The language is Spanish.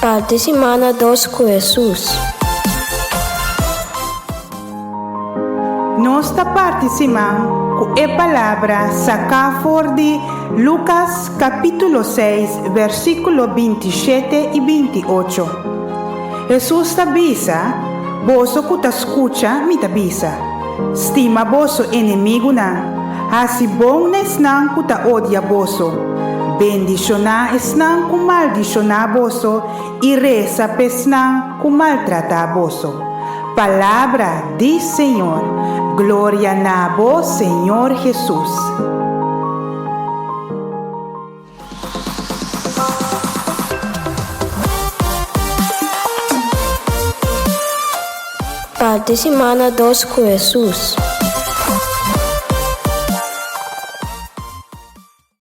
Parte semana 2 com Jesus. Nossa participação com a palavra sacafor de Lucas capítulo 6, versículo 27 e 28. Jesus tabisa, boso que ta escucha, mi tabisa. Stima boso inimigo na, hasi bom nesnang que ta odia boso. Bendiciona esnang ku maldiciona boso, e reza pesnang ku maltrata boso. Palavra di Senhor. Glória na vos, Senhor Jesus. Parte semana 2 com Jesus.